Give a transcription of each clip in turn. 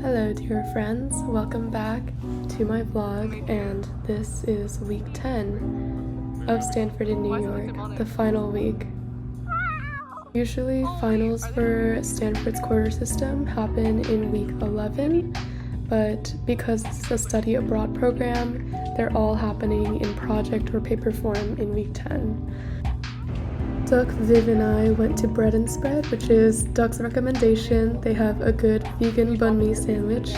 Hello dear friends, welcome back to my vlog, and this is week 10 of Stanford in New York, the final week. Usually finals for Stanford's quarter system happen in week 11, but because this is a study abroad program, they're all happening in project or paper form in week 10. Duck, Viv, and I went to Bread and Spread, which is Duck's recommendation. They have a good vegan banh mi sandwich.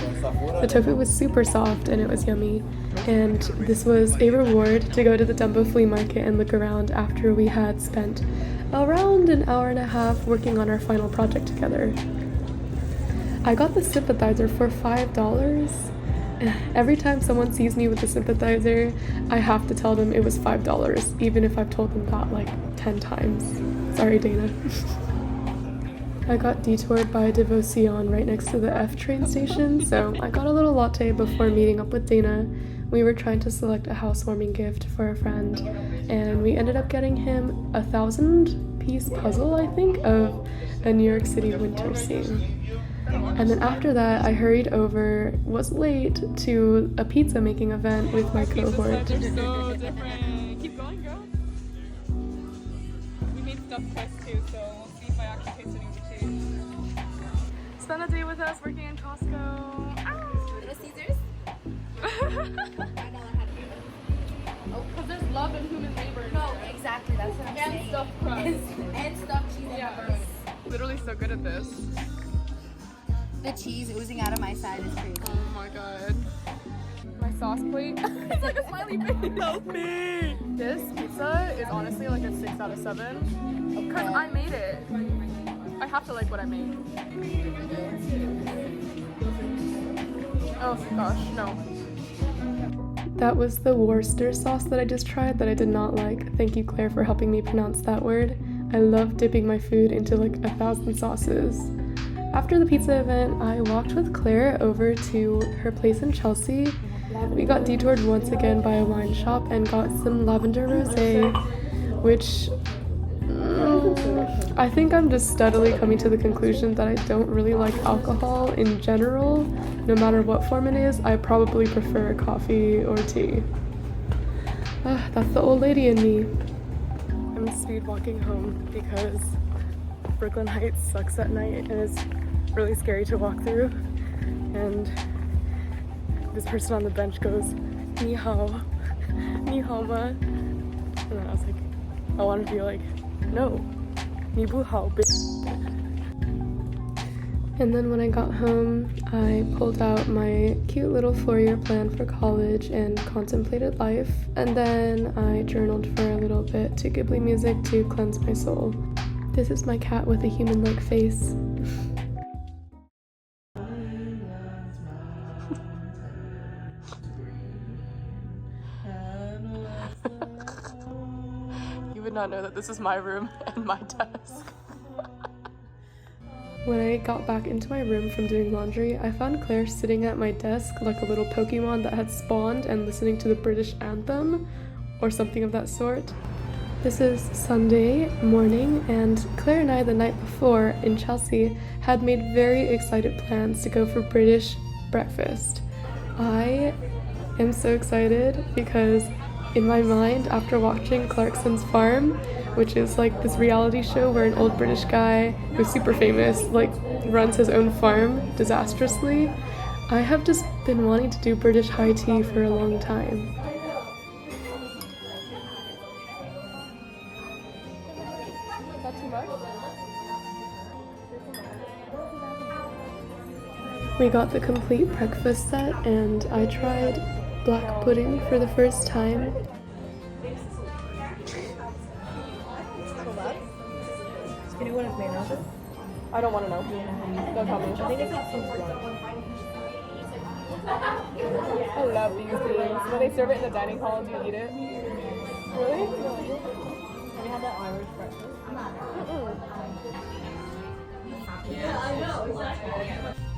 The tofu was super soft and it was yummy. And this was a reward to go to the Dumbo flea market and look around after we had spent around an hour and a half working on our final project together. I got the sympathizer for $5. Every time someone sees me with a sympathizer, I have to tell them it was $5, even if I've told them that like 10 times. Sorry, Dana. I got detoured by Devotion right next to the F train station, so I got a little latte before meeting up with Dana. We were trying to select a housewarming gift for a friend, and we ended up getting him a 1,000-piece puzzle, I think, of a New York City winter scene. And then after that, I hurried over, was late, to a pizza making event with my cohort. They're so different. Keep going, girl. We made stuffed crust too, so we'll see if I actually taste any of the cheese. Spend a day with us working in Costco. Little Caesars? Oh, because there's love in human labor. No, exactly. That's what I'm saying. And stuffed crust. And stuffed cheese. Yeah. Literally so good at this. The cheese oozing out of my side is crazy. Oh my god. My sauce plate. It's like a smiley face. Help me! This pizza is honestly like a 6 out of 7. Because I made it. I have to like what I made. Oh gosh, no. That was the Worcester sauce that I just tried that I did not like. Thank you, Claire, for helping me pronounce that word. I love dipping my food into like 1,000 sauces. After the pizza event, I walked with Claire over to her place in Chelsea. We got detoured once again by a wine shop and got some lavender rosé, which I think I'm just steadily coming to the conclusion that I don't really like alcohol in general. No matter what form it is, I probably prefer coffee or tea. That's the old lady in me. I'm speed walking home because Brooklyn Heights sucks at night and is really scary to walk through. And this person on the bench goes, "Ni hao, ni hao ma," and then I was like, I wanted to be like, "No, ni bu hao, bitch." And then when I got home, I pulled out my cute little 4-year plan for college and contemplated life. And then I journaled for a little bit to Ghibli music to cleanse my soul. This is my cat with a human-like face. You would not know that this is my room and my desk. When I got back into my room from doing laundry, I found Claire sitting at my desk like a little Pokemon that had spawned and listening to the British anthem, or something of that sort. This is Sunday morning, and Claire and I the night before in Chelsea had made very excited plans to go for British breakfast. I am so excited because in my mind, after watching Clarkson's Farm, which is like this reality show where an old British guy who's super famous like runs his own farm disastrously, I have just been wanting to do British high tea for a long time. We got the complete breakfast set, and I tried black pudding for the first time. I don't want to know. Don't tell me. I love these things. When they serve it in the dining hall, do you eat it? Really? Have you had that Irish breakfast?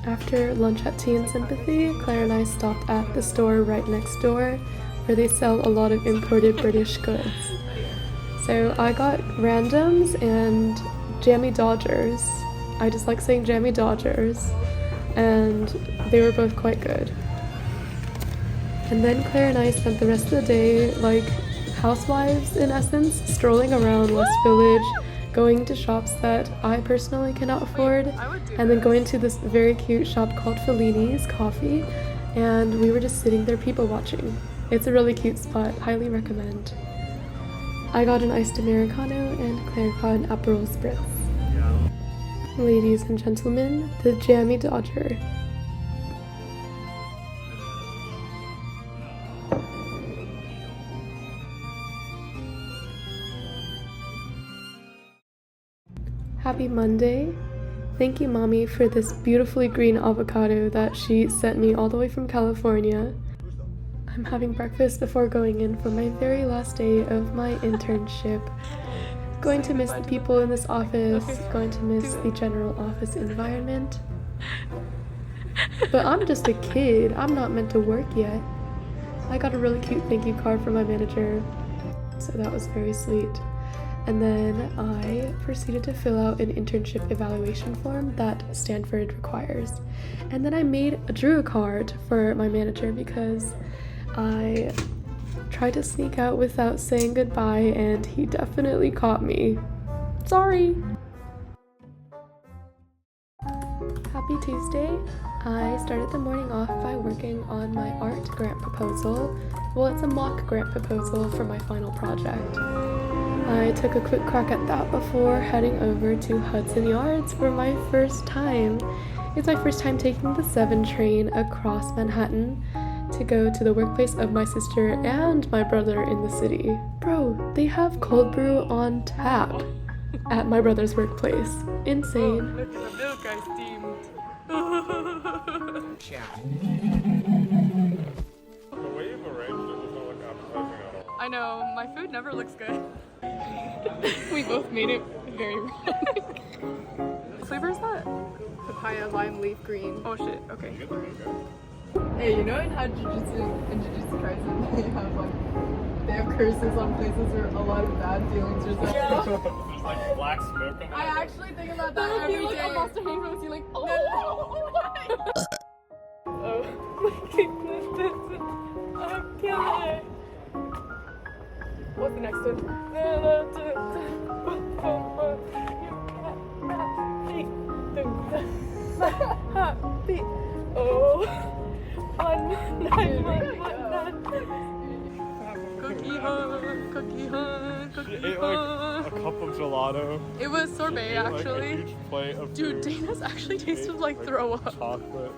After lunch at Tea and Sympathy, Claire and I stopped at the store right next door where they sell a lot of imported British goods. So I got randoms and jammy Dodgers. I just like saying jammy Dodgers. and they were both quite good. And then Claire and I spent the rest of the day like housewives in essence, strolling around West Village, going to shops that I personally cannot afford, and then going to this very cute shop called Fellini's Coffee, and we were just sitting there people watching. It's a really cute spot, highly recommend. I got an iced Americano and Claire got an Aperol Spritz. Ladies and gentlemen, the Jammy Dodger. Happy Monday. Thank you, Mommy, for this beautifully green avocado that she sent me all the way from California. I'm having breakfast before going in for my very last day of my internship. Going to miss the people in this office, going to miss the general office environment. But I'm just a kid, I'm not meant to work yet. I got a really cute thank you card from my manager, so that was very sweet. And then I proceeded to fill out an internship evaluation form that Stanford requires. And then I drew a card for my manager because I tried to sneak out without saying goodbye and he definitely caught me. Sorry! Happy Tuesday. I started the morning off by working on my art grant proposal. Well, it's a mock grant proposal for my final project. I took a quick crack at that before heading over to Hudson Yards for my first time. It's my first time taking the 7 train across Manhattan to go to the workplace of my sister and my brother in the city. Bro, they have cold brew on tap at my brother's workplace. Insane. Oh, look at the milk I steamed. The way you've arranged it doesn't look appetizing at all. I know, my food never looks good. We both made it very wrong. What flavor is that? Papaya, lime, leaf green. Oh shit, okay. Hey, you know in how Jujutsu Kaisen they have curses on places where a lot of bad feelings are said? Yeah. There's like black smoke on I actually think about that every day. I lost a hand when you're like, oh. Oh my goodness, I'm killing it. What's the next one? Cookie hunt, cookie hunt, cookie She ate like a cup of gelato. It was sorbet She ate, like, actually. a huge plate of Dude, food. Dana's actually tasted like Like, throw up. chocolate.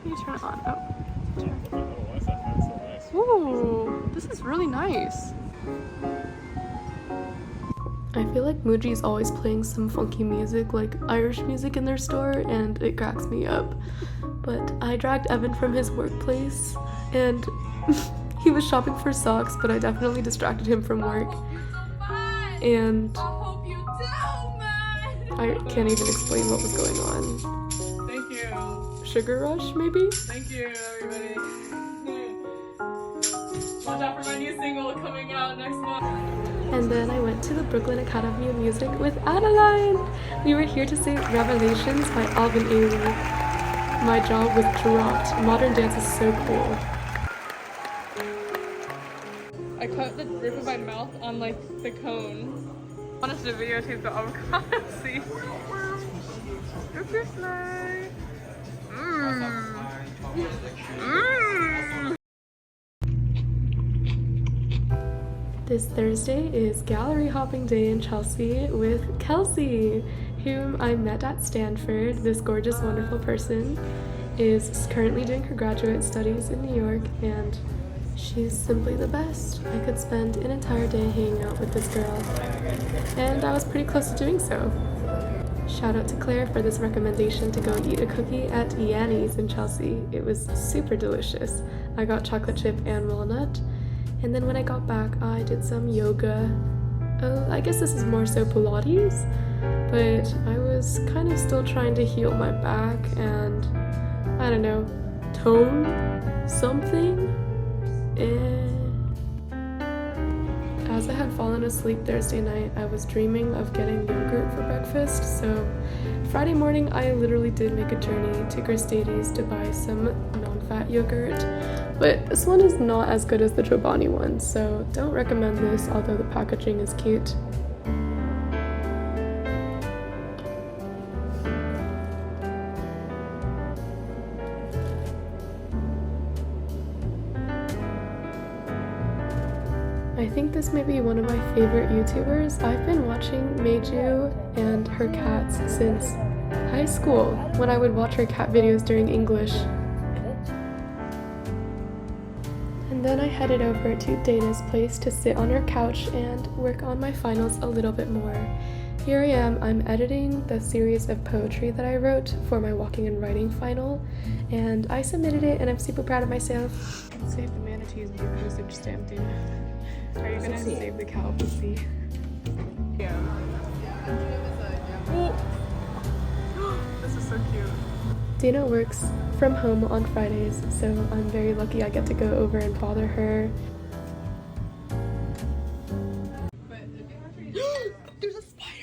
Can you turn it on? Oh. Oh, why is that fan so nice? Ooh, this is really nice. I feel like Muji's always playing some funky music, like Irish music in their store, and it cracks me up. But I dragged Evan from his workplace, and he was shopping for socks, but I definitely distracted him from work. And I can't even explain what was going on. Thank you. Sugar rush, maybe? Thank you, everybody. Watch out for my new single coming out next month. And then I went to the Brooklyn Academy of Music with Adeline. We were here to sing Revelations by Alvin Ailey. My jaw was dropped. Modern dance is so cool. I cut the roof of my mouth on like the cone. I wanted to videotape the avocado. See? Look this nice. This Thursday is gallery hopping day in Chelsea with Kelsey, whom I met at Stanford. This gorgeous, wonderful person is currently doing her graduate studies in New York, and she's simply the best. I could spend an entire day hanging out with this girl, and I was pretty close to doing so. Shout out to Claire for this recommendation to go eat a cookie at Yanni's in Chelsea. It was super delicious. I got chocolate chip and walnut. And then when I got back, I did some yoga. I guess this is more so Pilates, but I was kind of still trying to heal my back and, I don't know, tone something. as I had fallen asleep Thursday night, I was dreaming of getting yogurt for breakfast, so Friday morning I literally did make a journey to Gristades to buy some non-fat yogurt, but this one is not as good as the Chobani one, so don't recommend this, although the packaging is cute. I think this may be one of my favorite YouTubers. I've been watching Meiju and her cats since high school, when I would watch her cat videos during English. And then I headed over to Dana's place to sit on her couch and work on my finals a little bit more. Here I am, I'm editing the series of poetry that I wrote for my walking and writing final, and I submitted it and I'm super proud of myself. Save the manatees and do postage stamp, Dana. Are you gonna save the cow pussy? Yeah. Oh. This is so cute. Dana works from home on Fridays, so I'm very lucky I get to go over and bother her. There's a spider.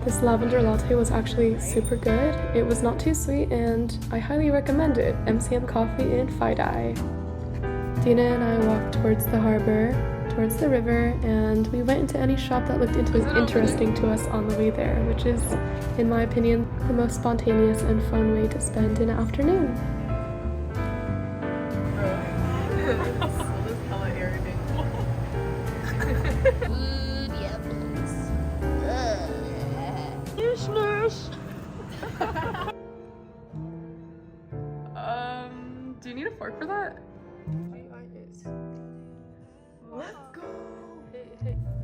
This lavender latte was actually super good. It was not too sweet and I highly recommend it. MCM coffee in Phi-Dai. Dina and I walked towards the harbor, towards the river, and we went into any shop that looked interesting to us on the way there, which is, in my opinion, the most spontaneous and fun way to spend an afternoon. Do you need a fork for that? Let's go.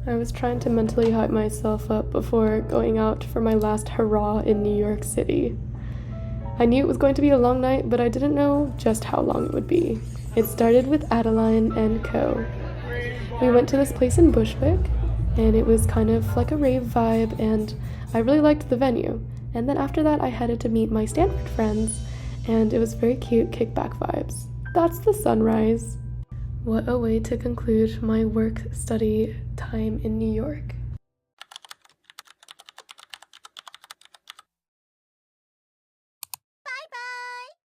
I was trying to mentally hype myself up before going out for my last hurrah in New York City. I knew it was going to be a long night, but I didn't know just how long it would be. It started with Adeline and Co. We went to this place in Bushwick, and it was kind of like a rave vibe, and I really liked the venue. And then after that, I headed to meet my Stanford friends, and it was very cute kickback vibes. That's the sunrise. What a way to conclude my work-study time in New York.